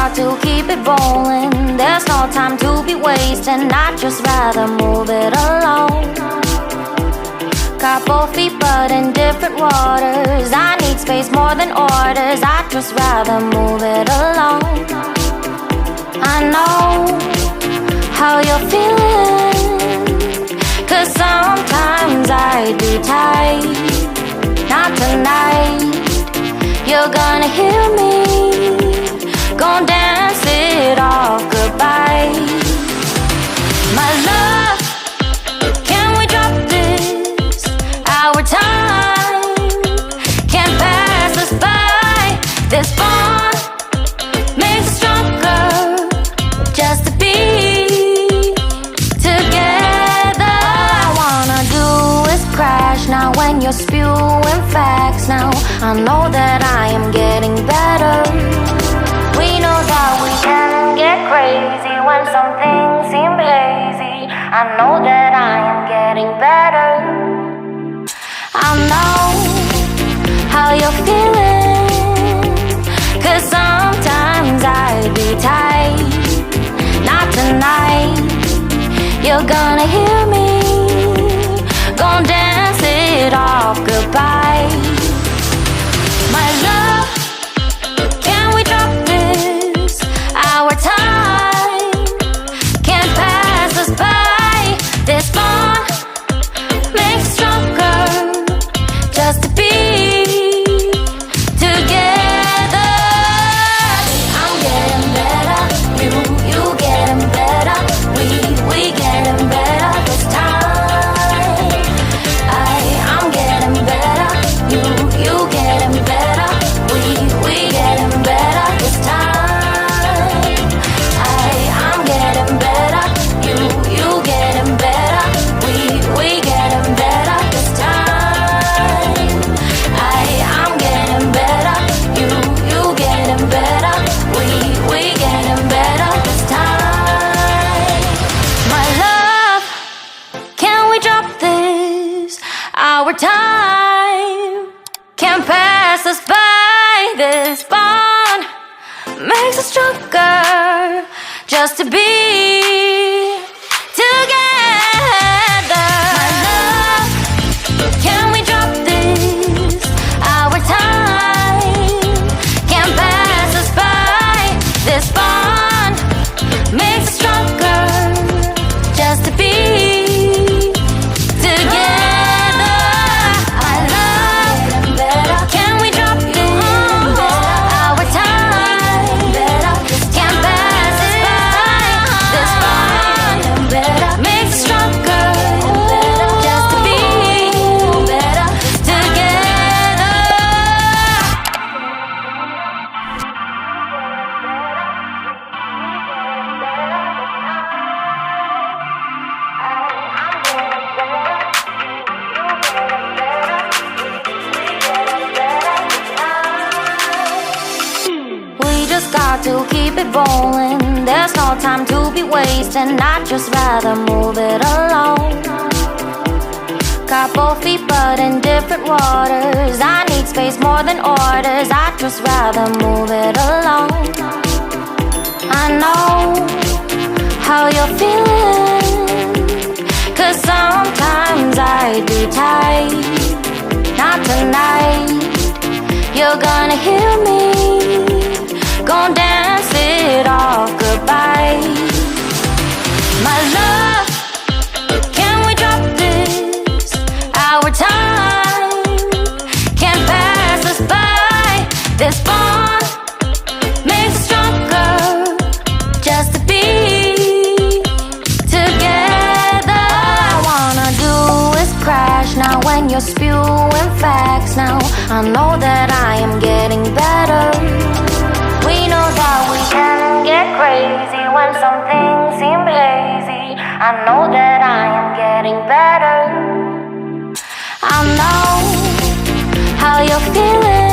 got to keep it rolling. There's no time to be wasting. I'd just rather move it along. Got both feet but in different waters. I need space more than orders. I'd just rather move it along. I know how you're feeling, 'cause sometimes I'd be tight. Not tonight. You're gonna hear me, gon' dance it off goodbye. My love, can we drop this? Our time can't pass us by. This bond makes us stronger, just to be together. All I wanna do is crash now when you're spewing facts. Now I know that I am getting better. We know that we can get crazy when some things seem hazy. I know that I am getting better. I know how you're feeling, 'cause sometimes I'd be tight. Not tonight. You're gonna hear me, gon' dance it off goodbye. My love, can we drop this? Our time can't pass us by. This bond makes us stronger, just to be together. I'm getting better, you getting better. We getting better this time. I'm getting better, you getting better. We getting better this time. I'm getting better, you getting better. We getting better this time. I'm getting better, you getting better. We getting better this time. My love, can we drop this? Our time can't pass us by. This bond makes us stronger, just to be together. My love, can we drop this? Our time can't pass us by. This bond makes us stronger, just to be together. I love, can we drop this? Our time can't pass us by. This bond makes us stronger, just to be together. We just got to keep it rolling. There's no time to be wasting. I'd just rather move it along. Got both feet but in different waters. I need space more than orders. I'd just rather move it along. I know how you're feeling, 'cause sometimes I'd be tight. Not tonight. You're gonna hear me, gon' dance it off goodbye. My love, can we drop this? Our time can't pass us by. This bond makes us stronger, just to be together. All I wanna do is crash now when you're spewing facts. Now I know that I am getting better. We know that we can get crazy when some things seem hazy. I know that I am getting better. I know how you're feeling,